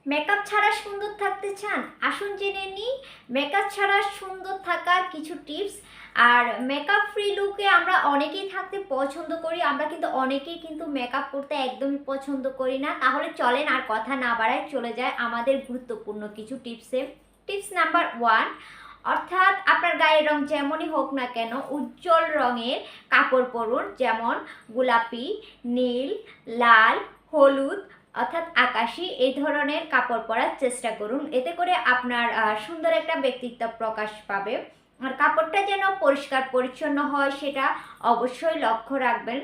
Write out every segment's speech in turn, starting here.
Makeup ছাড়া সুন্দর থাকতে চান? আসুন জেনে নিই মেকআপ ছাড়া সুন্দর থাকার কিছু টিপস। আর মেকআপ ফ্রি লুকে আমরা অনেকেই থাকতে পছন্দ করি, আমরা কিন্তু অনেকেই কিন্তু মেকআপ করতে একদমই পছন্দ করি না। তাহলে চলেন আর কথা না বাড়ায় চলে যায় আমাদের গুরুত্বপূর্ণ কিছু টিপসে। টিপস নাম্বার 1, অর্থাৎ আপনার গায়ের রং যেমনই হোক না কেন উজ্জ্বল রঙের কাপড় পরুন, যেমন গোলাপি, নীল, লাল, হলুদ অর্থাৎ আকাশি এই ধরনের কাপড় পরার চেষ্টা করুন। এতে করে আপনার সুন্দর একটা ব্যক্তিত্ব প্রকাশ পাবে। আর কাপড়টা যেন পরিষ্কার পরিচ্ছন্ন হয় সেটা অবশ্যই লক্ষ্য রাখবেন।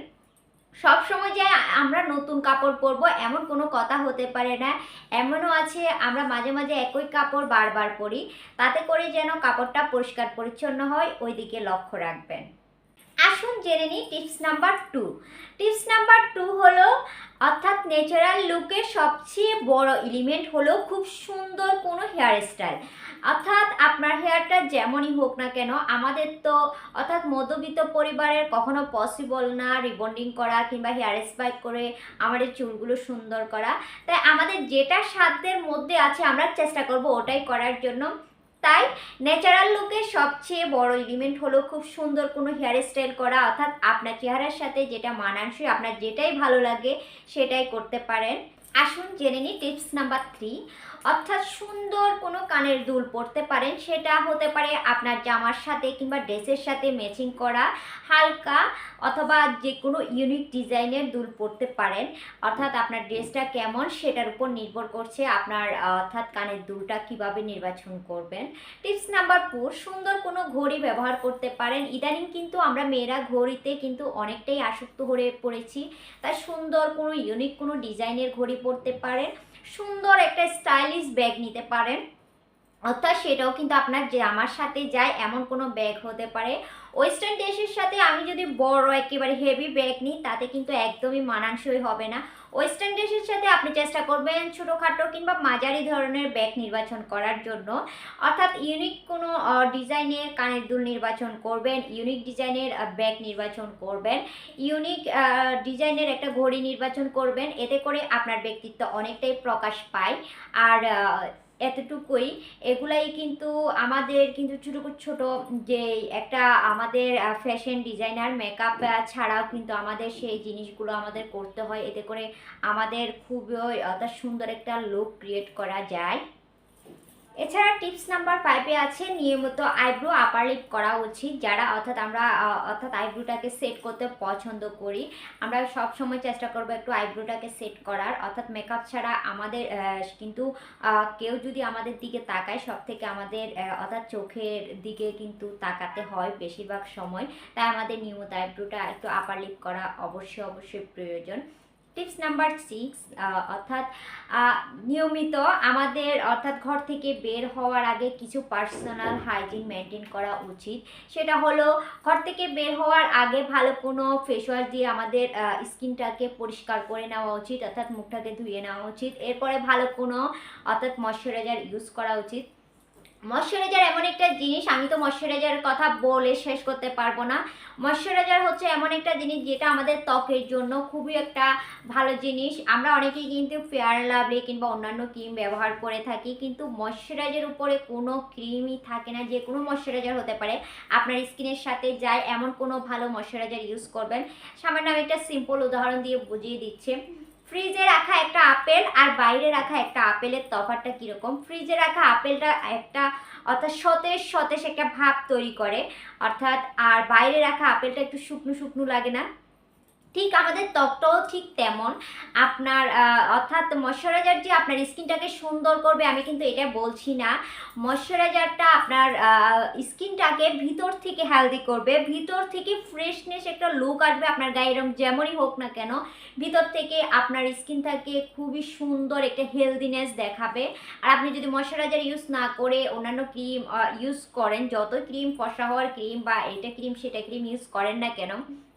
সব সময় যে আমরা নতুন কাপড় পরবো এমন কোনো কথা হতে পারে না। এমনও আছে আমরা মাঝে মাঝে একই কাপড় বারবার পরি, তাতে করে যেন কাপড়টা পরিষ্কার পরিচ্ছন্ন হয় ওই দিকে লক্ষ্য রাখবেন। আসুন জেনে নিই টিপস নাম্বার 2। টিপস নাম্বার 2 হলো, অর্থাৎ ন্যাচারাল লুকের সবচেয়ে বড় এলিমেন্ট হলো খুব সুন্দর কোনো হেয়ার স্টাইল। অর্থাৎ আপনার হেয়ারটা যেমনই হোক না কেন, আমাদের তো অর্থাৎ মধ্যবিত্ত পরিবারের কখনো পসিবল না রিবন্ডিং করা কিংবা হেয়ার স্পাইক করে আমাদের চুলগুলো সুন্দর করা। তাই আমাদের যেটা সাধ্যের মধ্যে আছে আমরা চেষ্টা করব ওটাই করার জন্য। তাই ন্যাচারাল লুকের সবচেয়ে বড় এলিমেন্ট হলো খুব সুন্দর কোনো হেয়ার স্টাইল করা, অর্থাৎ আপনার চেহারার সাথে যেটা মানানসই, আপনার যেটাই ভালো লাগে সেটাই করতে পারেন। আসুন জেনে নিই টিপস নাম্বার 3, অর্থাৎ সুন্দর কোনো কানের দুল পরতে পারেন। সেটা হতে পারে আপনার জামার সাথে কিংবা ড্রেসের সাথে ম্যাচিং করা হালকা অথবা যে কোনো ইউনিক ডিজাইনের দুল পরতে পারেন। অর্থাৎ আপনার ড্রেসটা কেমন সেটার উপর নির্ভর করছে আপনার অর্থাৎ কানের দুলটা কিভাবে নির্বাচন করবেন। টিপস নাম্বার 4, সুন্দর কোনো ঘড়ি ব্যবহার করতে পারেন। ইদানিং কিন্তু আমরা মেয়েরা ঘড়িতে কিন্তু অনেকটাই আসক্ত হয়ে পড়েছি, তাই সুন্দর কোনো ইউনিক কোনো ডিজাইনের ঘড়ি পরতে পারেন। সুন্দর একটা স্টাইলিশ ব্যাগ নিতে পারেন, অর্থাৎ সেটাও কিন্তু আপনার জামার সাথে যায় এমন কোনো ব্যাগ হতে পারে। ওয়েস্টার্ন ড্রেসের সাথে আমি যদি বড় একেবারে হেভি ব্যাগ নিই তাতে কিন্তু একদমই মানানসই হবে না। ওয়েস্টার্ন ড্রেসের সাথে আপনি চেষ্টা করবেন ছোটোখাটো কিংবা মাঝারি ধরনের ব্যাগ নির্বাচন করার জন্য। অর্থাৎ ইউনিক কোনো ডিজাইনের কানের দুল নির্বাচন করবেন, ইউনিক ডিজাইনের ব্যাগ নির্বাচন করবেন, ইউনিক ডিজাইনের একটা ঘড়ি নির্বাচন করবেন। এতে করে আপনার ব্যক্তিত্ব অনেকটাই প্রকাশ পায়। আর এতটুকুই, এগুলাই কিন্তু আমাদের কিন্তু ছোটো ছোটো যে একটা আমাদের ফ্যাশন ডিজাইনার মেকআপ ছাড়াও কিন্তু আমাদের সেই জিনিসগুলো আমাদের করতে হয়। এতে করে আমাদের খুবই অর্থাৎ সুন্দর একটা লুক ক্রিয়েট করা যায়। এছাড়া টিপস নাম্বার 5-এ আছে নিয়মিত আইব্রো আপার লিপ করা উচিত। যারা অর্থাৎ আইব্রোটাকে সেট করতে পছন্দ করি, আমরা সব সময় চেষ্টা করব একটু আইব্রোটাকে সেট করার। অর্থাৎ মেকআপ ছাড়া আমাদের কিন্তু কেউ যদি আমাদের দিকে তাকায় সব থেকে আমাদের অর্থাৎ চোখের দিকে কিন্তু তাকাতে হয় বেশিরভাগ সময়। তাই আমাদের নিয়মিত আইব্রোটা একটু আপার লিপ করা অবশ্যই প্রয়োজন। টিপস নাম্বার 6, অর্থাৎ নিয়মিত আমাদের অর্থাৎ ঘর থেকে বের হওয়ার আগে কিছু পার্সোনাল হাইজিন মেনটেন করা উচিত। সেটা হলো ঘর থেকে বের হওয়ার আগে ভালো কোনো ফেস ওয়াশ দিয়ে আমাদের স্কিনটাকে পরিষ্কার করে নেওয়া উচিত, অর্থাৎ মুখটাকে ধুয়ে নেওয়া উচিত। এরপরে ভালো কোনো অর্থাৎ ময়শ্চারাইজার ইউজ করা উচিত। ময়শ্চারাইজার এমন একটা জিনিস, আমি তো ময়শ্চারাইজারের কথা বলে শেষ করতে পারবো না। ময়শ্চারাইজার হচ্ছে এমন একটা জিনিস যেটা আমাদের ত্বকের জন্য খুবই একটা ভালো জিনিস। আমরা অনেকেই কিন্তু ফেয়ার লাভলি কিংবা অন্যান্য ক্রিম ব্যবহার করে থাকি, কিন্তু ময়শ্চারাইজারের উপরে কোনো ক্রিমই থাকে না। যে কোনো ময়শ্চারাইজার হতে পারে, আপনার স্কিনের সাথে যায় এমন কোনো ভালো ময়শ্চারাইজার ইউজ করবেন। সামান্য আমি একটা সিম্পল উদাহরণ দিয়ে বুঝিয়ে দিচ্ছি। ফ্রিজে রাখা একটা আপেল আর বাইরে রাখা একটা আপেলের তফাৎটা কীরকম। ফ্রিজে রাখা আপেলটা একটা অর্থাৎ সতেজ সতেজ একটা ভাব তৈরি করে, অর্থাৎ আর বাইরে রাখা আপেলটা একটু শুকনো শুকনো লাগে না? ঠিক আমাদের ত্বকটাও ঠিক তেমন। আপনার অর্থাৎ ময়শ্চারাইজার যে আপনার স্কিনটাকে সুন্দর করবে আমি কিন্তু এটা বলছি না। ময়শ্চারাইজারটা আপনার স্কিনটাকে ভিতর থেকে হেলদি করবে, ভিতর থেকে ফ্রেশনেস একটা লুক আসবে। আপনার গায়ের রং যেমনই হোক না কেন ভিতর থেকে আপনার স্কিনটাকে খুবই সুন্দর একটা হেলদিনেস দেখাবে। আর আপনি যদি ময়শ্চারাইজার ইউজ না করে অন্যান্য ক্রিম ইউজ করেন, যত ক্রিম ফর্সা হওয়ার ক্রিম বা এটা ক্রিম সেটা ক্রিম ইউজ করেন না কেন,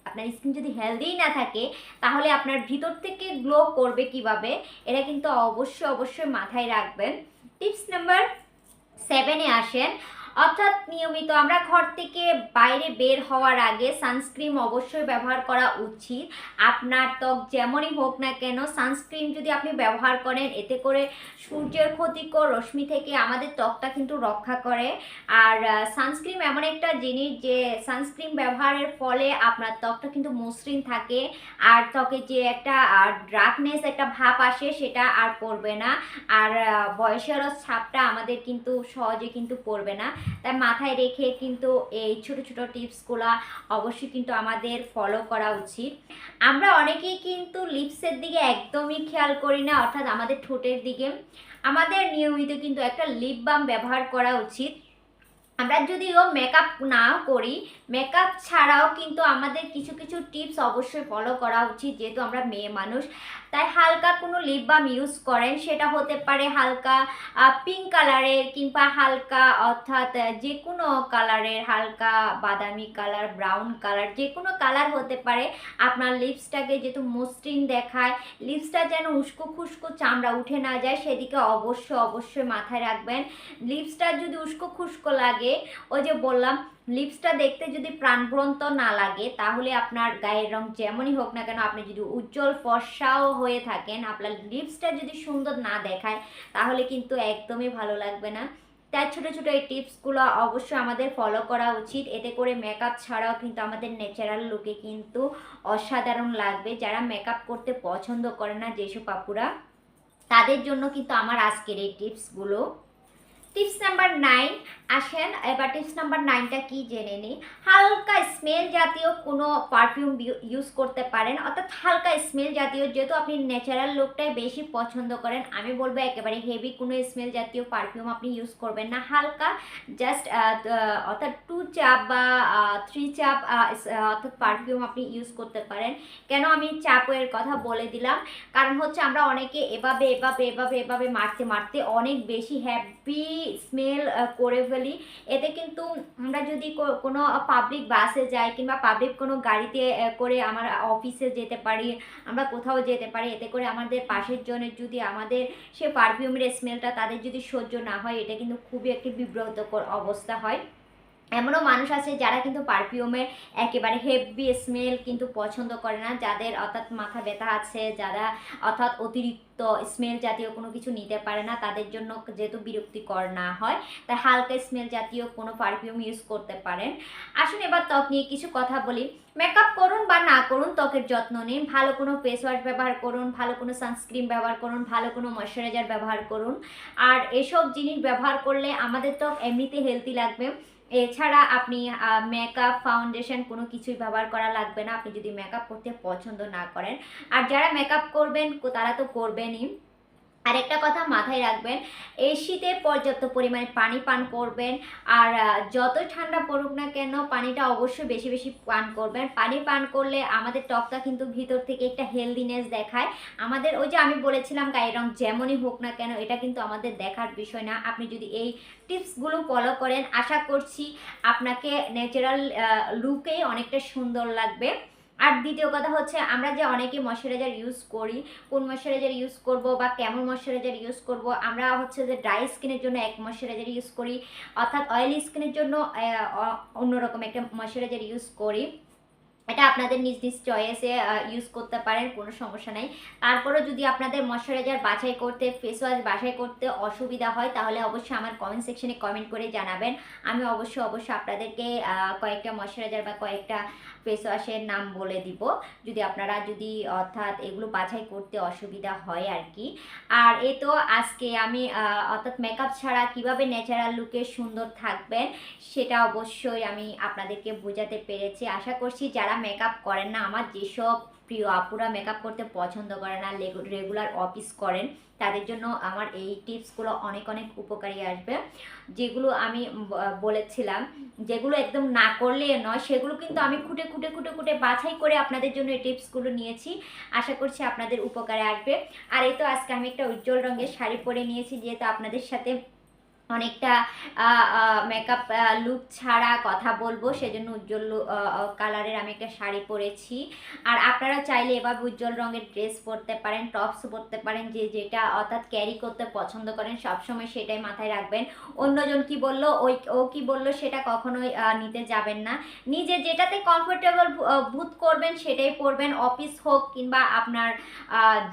আপনার স্কিন যদি হেলদিই না থাকে তাহলে আপনার ভিতর থেকে গ্লো করবে কিভাবে, এটা কিন্তু অবশ্যই মাথায় রাখবেন। টিপস নাম্বার 7-এ আসেন, অর্থাৎ নিয়মিত আমরা ঘর থেকে বাইরে বের হওয়ার আগে সানস্ক্রিন অবশ্যই ব্যবহার করা উচিত। আপনার ত্বক যেমনই হোক না কেন, সানস্ক্রিন যদি আপনি ব্যবহার করেন, এতে করে সূর্যের ক্ষতিকর রশ্মি থেকে আমাদের ত্বকটা কিন্তু রক্ষা করে। আর সানস্ক্রিন এমন একটা জিনিস যে সানস্ক্রিন ব্যবহারের ফলে আপনার ত্বকটা কিন্তু মসৃণ থাকে, আর ত্বকে যে একটা ডার্কনেস একটা ভাব আসে সেটা আর পড়বে না, আর বয়সেরও ছাপটা আমাদের কিন্তু সহজে কিন্তু পড়বে না। তাই মাথায় রেখে কিন্তু এই ছোট ছোট টিপসগুলো অবশ্যই কিন্তু আমাদের ফলো করা উচিত। আমরা অনেকেই কিন্তু লিপসের দিকে একদমই খেয়াল করি না, অর্থাৎ আমাদের ঠোঁটের দিকে। আমাদের নিয়মিত কিন্তু একটা লিপ বাম ব্যবহার করা উচিত। আমরা যদিও মেকআপ না করি, মেকআপ ছাড়াও কিন্তু আমাদের কিছু কিছু টিপস অবশ্যই ফলো করা উচিত, যেহেতু আমরা মেয়ে মানুষ। তাই হালকা কোনো লিপ বাম ইউজ করেন, সেটা হতে পারে হালকা পিঙ্ক কালারের, কিংবা হালকা অর্থাৎ যে কোনো কালারের, হালকা বাদামি কালার, ব্রাউন কালার, যে কোনো কালার হতে পারে। আপনার লিপসটাকে যেহেতু মসৃণ দেখায়, লিপসটা যেন উস্কো খুস্কো চামড়া উঠে না যায়, সেদিকে অবশ্যই মাথায় রাখবেন। লিপসটা যদি উস্কো খুস্কো লাগে, ওই যে বললাম, লিপসটা দেখতে যদি প্রাণবন্ত না লাগে, তাহলে আপনার গায়ের রং যেমনই হোক না কেন, আপনি যদি উজ্জ্বল ফর্সাও হয়ে থাকেন, আপনার লিপসটা যদি সুন্দর না দেখায়, তাহলে কিন্তু একদমই ভালো লাগবে না। তাই ছোটো ছোটো এই টিপসগুলো অবশ্যই আমাদের ফলো করা উচিত। এতে করে মেকআপ ছাড়াও কিন্তু আমাদের ন্যাচারাল লুকে কিন্তু অসাধারণ লাগবে। যারা মেকআপ করতে পছন্দ করে না, যেসব আপুরা, তাদের জন্য কিন্তু আমার আজকের এই টিপসগুলো। টিপস নাম্বার 9 আসেন, এবার টিপস নাম্বার 9টা কি জেনে নিই। হালকা স্মেল জাতীয় কোনো পারফিউম ইউজ করতে পারেন, অর্থাৎ হালকা স্মেল জাতীয়, যেহেতু আপনি ন্যাচারাল লুকটাই বেশি পছন্দ করেন, আমি বলবো একেবারে হেভি কোনো স্মেল জাতীয় পারফিউম আপনি ইউজ করবেন না। হালকা জাস্ট অর্থাৎ 2 চাপ বা 3 চাপ অর্থাৎ পারফিউম আপনি ইউজ করতে পারেন। কেন আমি চাপের কথা বলে দিলাম, কারণ হচ্ছে আমরা অনেকে এভাবে মারতে অনেক বেশি হ্যাপি স্মেল করে ফেলি। এতে কিন্তু আমরা যদি কোনো পাবলিক বাসে যাই, কিংবা পাবলিক কোনো গাড়িতে করে আমরা অফিসে যেতে পারি, আমরা কোথাও যেতে পারি, এতে করে আমাদের পাশের জনের যদি আমাদের সে পারফিউমের স্মেলটা তাদের যদি সহ্য না হয়, এটা কিন্তু খুবই একটি বিব্রতকর অবস্থা হয়। এমনও মানুষ আছে যারা কিন্তু পারফিউমের একেবারে হেভি স্মেল কিন্তু পছন্দ করে না, যাদের অর্থাৎ মাথা ব্যথা আছে, যারা অর্থাৎ অতিরিক্ত স্মেল জাতীয় কোনো কিছু নিতে পারে না, তাদের জন্য যেহেতু বিরক্তিকর না হয়, তাই হালকা স্মেল জাতীয় কোনো পারফিউম ইউজ করতে পারেন। আসুন এবার ত্বক নিয়ে কিছু কথা বলি। মেকআপ করুন বা না করুন, ত্বকের যত্ন নিন। ভালো কোনো ফেস ওয়াশ ব্যবহার করুন, ভালো কোনো সানস্ক্রিন ব্যবহার করুন, ভালো কোনো ময়শ্চারাইজার ব্যবহার করুন। আর এসব জিনিস ব্যবহার করলে আমাদের ত্বক এমনিতে হেলদি লাগবে। এছাড়া আপনি মেকআপ, ফাউন্ডেশন কোনো কিছুই ব্যবহার করা লাগবে না, আপনি যদি মেকআপ করতে পছন্দ না করেন। আর যারা মেকআপ করবেন তারা তো করবেনই। আর একটা কথা মাথায় রাখবেন, এই শীতে পর্যাপ্ত পরিমাণে পানি পান করবেন। আর যত ঠান্ডা পড়ুক না কেন, পানিটা অবশ্যই বেশি বেশি পান করবেন। পানি পান করলে আমাদের ত্বকটা কিন্তু ভিতর থেকে একটা হেলদিনেস দেখায়। আমাদের ওই যে আমি বলেছিলাম, গায়ের রং যেমনই হোক না কেন, এটা কিন্তু আমাদের দেখার বিষয় না। আপনি যদি এই টিপসগুলো ফলো করেন, আশা করছি আপনাকে ন্যাচারাল লুকে অনেকটা সুন্দর লাগবে। আর দ্বিতীয় কথা হচ্ছে, আমরা যে অনেকে ময়শ্চারাইজার ইউজ করি, কোন ময়শ্চারাইজার ইউজ করব বা কেমন ময়শ্চারাইজার ইউজ করব, আমরা হচ্ছে যে ড্রাই স্কিনের জন্য এক ময়শ্চারাইজার ইউজ করি, অর্থাৎ অয়েলি স্কিনের জন্য অন্যরকম একটা ময়শ্চারাইজার ইউজ করি। এটা আপনাদের নিজ নিজ চয়েসে ইউজ করতে পারেন, কোনো সমস্যা নাই। তারপরেও যদি আপনাদের ময়শ্চারাইজার বাছাই করতে, ফেস ওয়াশ বাছাই করতে অসুবিধা হয়, তাহলে অবশ্যই আমার কমেন্ট সেকশনে কমেন্ট করে জানাবেন। আমি অবশ্যই আপনাদেরকে কয়েকটা ময়শ্চারাইজার বা কয়েকটা ফেস ওয়াশের নাম বলে দিব, যদি আপনারা অর্থাৎ এগুলো বাছাই করতে অসুবিধা হয় আর কি। আর এই তো আজকে আমি অর্থাৎ মেকআপ ছাড়া কিভাবে ন্যাচারাল লুকে সুন্দর থাকবেন, সেটা অবশ্যই আমি আপনাদেরকে বোঝাতে পেরেছি। আশা করছি যারা মেকআপ করেন না, আমার যেসব প্রিয় আপুরা মেকআপ করতে পছন্দ করে না, রেগুলার অফিস করেন, তাদের জন্য আমার এই টিপসগুলো অনেক অনেক উপকারী আসবে। যেগুলো আমি বলেছিলাম, যেগুলো একদম না করলে নয়, সেগুলো কিন্তু আমি খুঁটে বাছাই করে আপনাদের জন্য এই টিপসগুলো নিয়েছি। আশা করছি আপনাদের উপকারে আসবে। আর এই তো আজকে আমি একটা উজ্জ্বল রঙের শাড়ি পরে নিয়েছি, যেহেতু আপনাদের সাথে অনেকটা মেকআপ লুক ছাড়া কথা বলবো, সেজন্য উজ্জ্বল কালারের আমি একটা শাড়ি পরেছি। আর আপনারা চাইলে এভাবে উজ্জ্বল রঙের ড্রেস পরতে পারেন, টপস পরতে পারেন, যে যেটা অর্থাৎ ক্যারি করতে পছন্দ করেন সবসময় সেটাই মাথায় রাখবেন। অন্যজন কি বললো, ও কি বললো সেটা কখনোই নিতে যাবেন না। নিজে যেটাতে কমফোর্টেবল বোধ করবেন সেটাই পরবেন, অফিস হোক কিংবা আপনার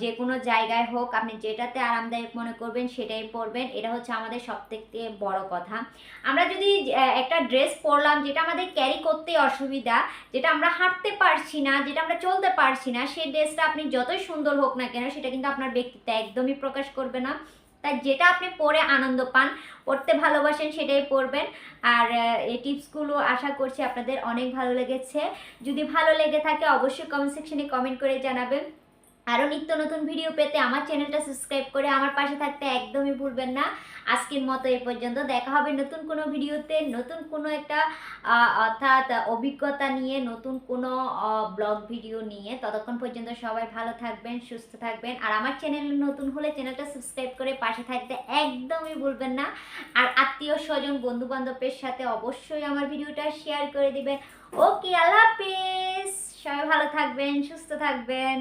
যে কোনো জায়গায় হোক, আপনি যেটাতে আরামদায়ক মনে করবেন সেটাই পরবেন। এটা হচ্ছে আমাদের সবথেকে বড় কথা। আমরা যদি একটা ড্রেস পরলাম যেটা আমাদের ক্যারি করতে অসুবিধা, যেটা আমরা হাঁটতে পারছি না, যেটা আমরা চলতে পারছি না, সেই ড্রেসটা আপনি যতই সুন্দর হোক না কেন সেটা কিন্তু আপনার ব্যক্তিত্ব একদমই প্রকাশ করবে না। তাই যেটা আপনি পরে আনন্দ পান, পড়তে ভালোবাসেন সেটাই পরবেন। আর এই টিপসগুলো আশা করছি আপনাদের অনেক ভালো লেগেছে। যদি ভালো লেগে থাকে অবশ্যই কমেন্ট সেকশনে কমেন্ট করে জানাবেন। আরও নিত্য নতুন ভিডিও পেতে আমার চ্যানেলটা সাবস্ক্রাইব করে আমার পাশে থাকতে একদমই ভুলবেন না। আজকের মতো এই পর্যন্ত, দেখা হবে নতুন কোনো ভিডিওতে, নতুন কোনো একটা অর্থাৎ অভিজ্ঞতা নিয়ে, নতুন কোনো ব্লগ ভিডিও নিয়ে। ততক্ষণ পর্যন্ত সবাই ভালো থাকবেন, সুস্থ থাকবেন। আর আমার চ্যানেলে নতুন হলে চ্যানেলটা সাবস্ক্রাইব করে পাশে থাকতে একদমই ভুলবেন না। আর আত্মীয় স্বজন বন্ধু বান্ধবের সাথে অবশ্যই আমার ভিডিওটা শেয়ার করে দিবেন। ওকে, আল্লাহ হাফেজ। সবাই ভালো থাকবেন, সুস্থ থাকবেন।